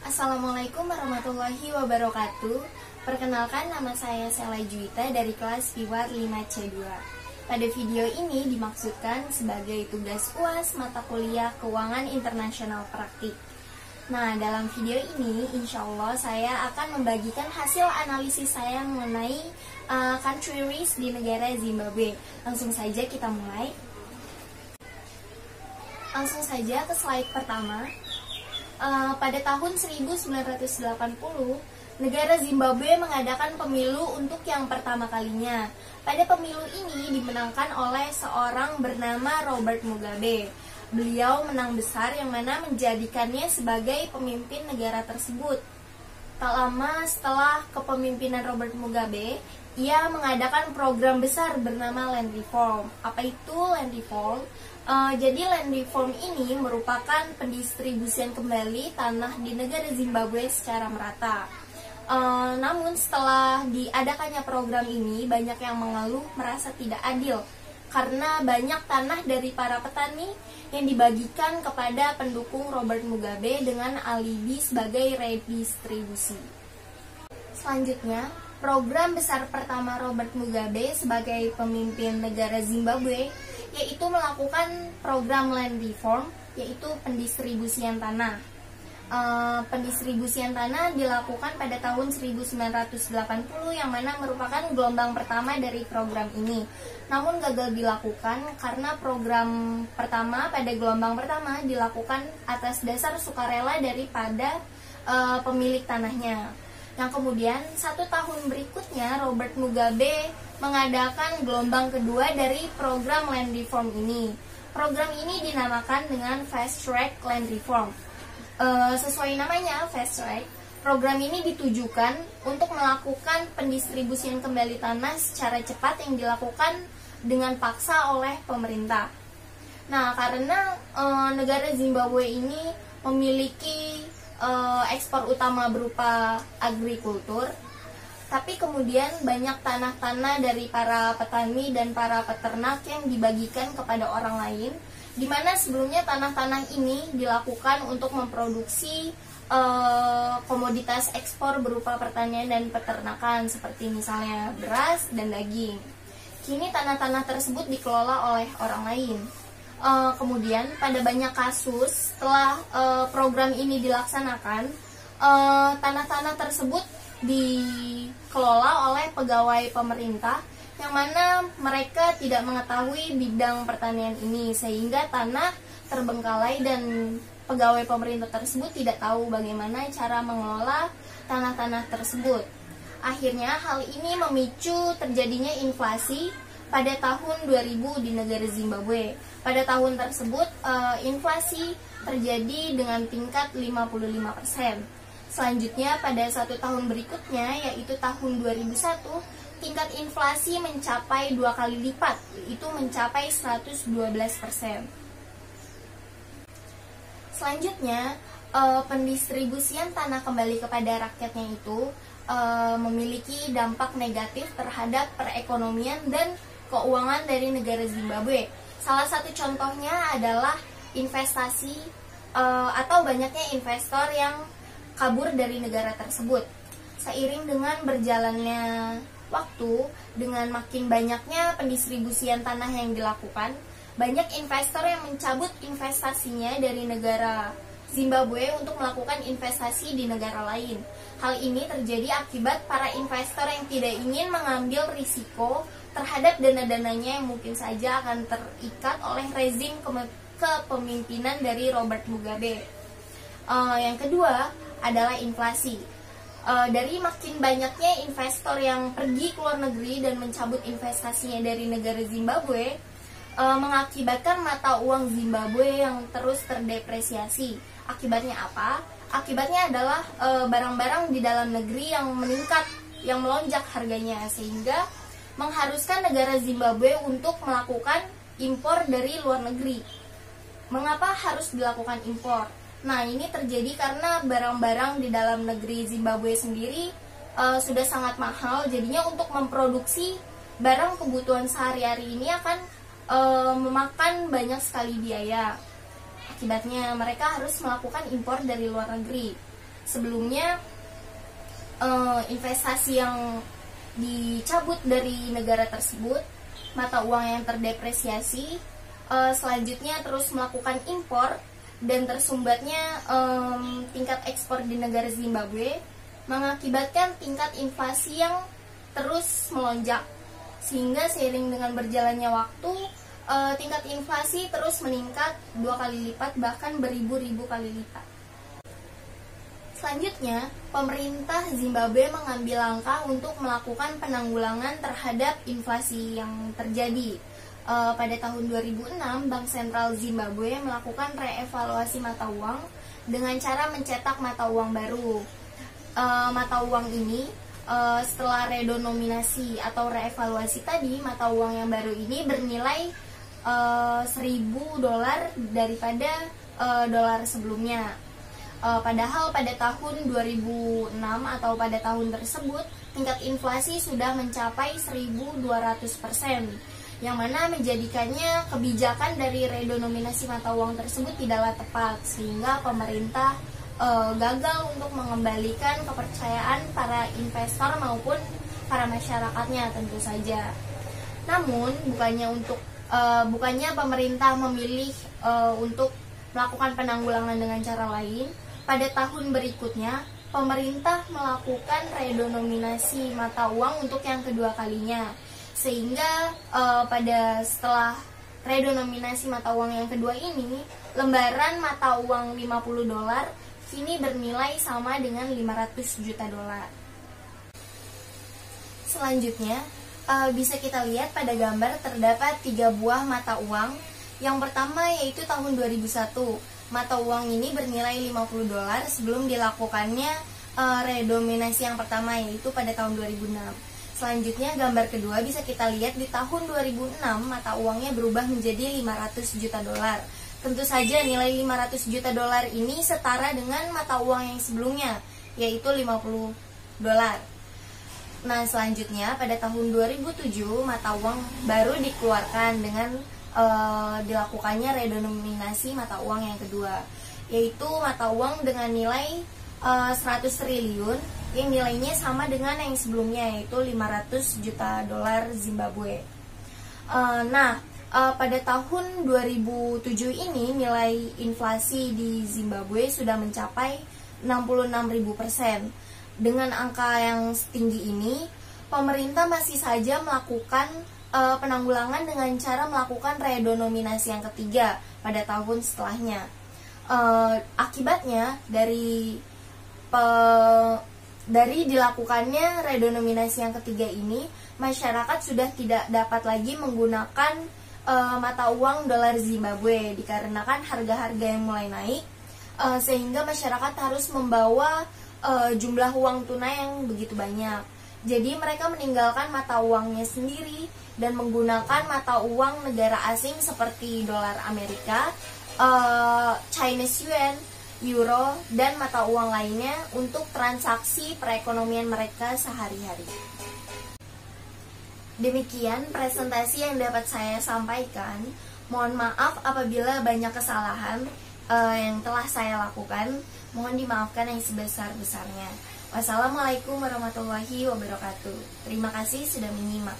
Assalamualaikum warahmatullahi wabarakatuh. Perkenalkan, nama saya Sela Juwita dari kelas Piwat 5C2. Pada video ini dimaksudkan sebagai tugas UAS mata kuliah Keuangan Internasional Praktik. Nah, dalam video ini insya Allah saya akan membagikan hasil analisis saya mengenai country risk di negara Zimbabwe. Langsung saja kita mulai. Langsung saja ke slide pertama. Pada tahun 1980, negara Zimbabwe mengadakan pemilu untuk yang pertama kalinya. Pada pemilu ini dimenangkan oleh seorang bernama Robert Mugabe. Beliau menang besar yang mana menjadikannya sebagai pemimpin negara tersebut. Tak lama setelah kepemimpinan Robert Mugabe, ia mengadakan program besar bernama Land Reform. Apa itu Land Reform? Jadi Land Reform ini merupakan pendistribusian kembali tanah di negara Zimbabwe secara merata. Namun setelah diadakannya program ini, banyak yang mengeluh merasa tidak adil karena banyak tanah dari para petani yang dibagikan kepada pendukung Robert Mugabe dengan alibi sebagai redistribusi. Selanjutnya, program besar pertama Robert Mugabe sebagai pemimpin negara Zimbabwe yaitu melakukan program Land Reform, yaitu pendistribusian tanah. Pendistribusian tanah dilakukan pada tahun 1980 yang mana merupakan gelombang pertama dari program ini. Namun gagal dilakukan karena program pertama pada gelombang pertama dilakukan atas dasar sukarela daripada pemilik tanahnya. Yang kemudian 1 tahun berikutnya Robert Mugabe mengadakan gelombang kedua dari program Land Reform ini. Program ini dinamakan dengan Fast Track Land Reform. Sesuai namanya Fast Track, program ini ditujukan untuk melakukan pendistribusian kembali tanah secara cepat yang dilakukan dengan paksa oleh pemerintah. Nah, karena negara Zimbabwe ini memiliki ekspor utama berupa agrikultur, tapi kemudian banyak tanah-tanah dari para petani dan para peternak yang dibagikan kepada orang lain, di mana sebelumnya tanah-tanah ini dilakukan untuk memproduksi komoditas ekspor berupa pertanian dan peternakan seperti misalnya beras dan daging. Kini tanah-tanah tersebut dikelola oleh orang lain. Kemudian pada banyak kasus setelah program ini dilaksanakan, tanah-tanah tersebut dikelola oleh pegawai pemerintah yang mana mereka tidak mengetahui bidang pertanian ini sehingga tanah terbengkalai dan pegawai pemerintah tersebut tidak tahu bagaimana cara mengelola tanah-tanah tersebut. Akhirnya hal ini memicu terjadinya inflasi pada tahun 2000 di negara Zimbabwe. Pada tahun tersebut inflasi terjadi dengan tingkat 55%. Selanjutnya pada 1 tahun berikutnya yaitu tahun 2001, tingkat inflasi mencapai 2 kali lipat, yaitu mencapai 112%. Selanjutnya, pendistribusian tanah kembali kepada rakyatnya itu memiliki dampak negatif terhadap perekonomian dan keuangan dari negara Zimbabwe. Salah satu contohnya adalah investasi atau banyaknya investor yang kabur dari negara tersebut. Seiring dengan berjalannya waktu, dengan makin banyaknya pendistribusian tanah yang dilakukan, banyak investor yang mencabut investasinya dari negara Zimbabwe untuk melakukan investasi di negara lain. Hal ini terjadi akibat para investor yang tidak ingin mengambil risiko terhadap dana-dananya yang mungkin saja akan terikat oleh rezim kepemimpinan dari Robert Mugabe. Yang kedua adalah inflasi. Dari makin banyaknya investor yang pergi ke luar negeri dan mencabut investasinya dari negara Zimbabwe, mengakibatkan mata uang Zimbabwe yang terus terdepresiasi. Akibatnya apa? Akibatnya adalah barang-barang di dalam negeri yang meningkat, yang melonjak harganya, sehingga mengharuskan negara Zimbabwe untuk melakukan impor dari luar negeri. Mengapa harus dilakukan impor? Nah, ini terjadi karena barang-barang di dalam negeri Zimbabwe sendiri sudah sangat mahal. Jadinya untuk memproduksi barang kebutuhan sehari-hari ini akan memakan banyak sekali biaya. Akibatnya mereka harus melakukan impor dari luar negeri. sebelumnya investasi yang dicabut dari negara tersebut, mata uang yang terdepresiasi, selanjutnya terus melakukan impor dan tersumbatnya tingkat ekspor di negara Zimbabwe mengakibatkan tingkat inflasi yang terus melonjak, sehingga seiring dengan berjalannya waktu tingkat inflasi terus meningkat 2 kali lipat, bahkan beribu-ribu kali lipat. Selanjutnya, pemerintah Zimbabwe mengambil langkah untuk melakukan penanggulangan terhadap inflasi yang terjadi. Pada tahun 2006, Bank Sentral Zimbabwe melakukan reevaluasi mata uang dengan cara mencetak mata uang baru. Mata uang ini setelah redenominasi atau reevaluasi tadi, mata uang yang baru ini bernilai $1.000 daripada dolar sebelumnya. Padahal pada tahun 2006 atau pada tahun tersebut tingkat inflasi sudah mencapai 1.200%, yang mana menjadikannya kebijakan dari redenominasi mata uang tersebut tidaklah tepat, sehingga pemerintah gagal untuk mengembalikan kepercayaan para investor maupun para masyarakatnya tentu saja. Namun bukannya pemerintah memilih untuk melakukan penanggulangan dengan cara lain. Pada tahun berikutnya, pemerintah melakukan redenominasi mata uang untuk yang kedua kalinya, sehingga setelah redenominasi mata uang yang kedua ini, lembaran mata uang $50 kini bernilai sama dengan $500 juta. Selanjutnya, bisa kita lihat pada gambar terdapat 3 buah mata uang. Yang pertama yaitu tahun 2001. Mata uang ini bernilai $50 sebelum dilakukannya redenominasi yang pertama, yaitu pada tahun 2006. Selanjutnya, gambar kedua bisa kita lihat di tahun 2006 mata uangnya berubah menjadi $500 juta. Tentu saja nilai $500 juta ini setara dengan mata uang yang sebelumnya, yaitu $50. Nah, selanjutnya pada tahun 2007 mata uang baru dikeluarkan dengan dilakukannya redenominasi mata uang yang kedua, yaitu mata uang dengan nilai 100 triliun yang nilainya sama dengan yang sebelumnya, yaitu $500 juta Zimbabwe. Pada tahun 2007 ini nilai inflasi di Zimbabwe sudah mencapai 66.000%. Dengan angka yang setinggi ini, pemerintah masih saja melakukan penanggulangan dengan cara melakukan redenominasi yang ketiga pada tahun setelahnya. Akibatnya dari dilakukannya redenominasi yang ketiga ini, masyarakat sudah tidak dapat lagi menggunakan mata uang dolar Zimbabwe dikarenakan harga-harga yang mulai naik, sehingga masyarakat harus membawa jumlah uang tunai yang begitu banyak. Jadi mereka meninggalkan mata uangnya sendiri dan menggunakan mata uang negara asing seperti dolar Amerika, Chinese yuan, euro, dan mata uang lainnya untuk transaksi perekonomian mereka sehari-hari. Demikian presentasi yang dapat saya sampaikan. Mohon maaf apabila banyak kesalahan yang telah saya lakukan. Mohon dimaafkan yang sebesar-besarnya. Wassalamualaikum warahmatullahi wabarakatuh. Terima kasih sudah menyimak.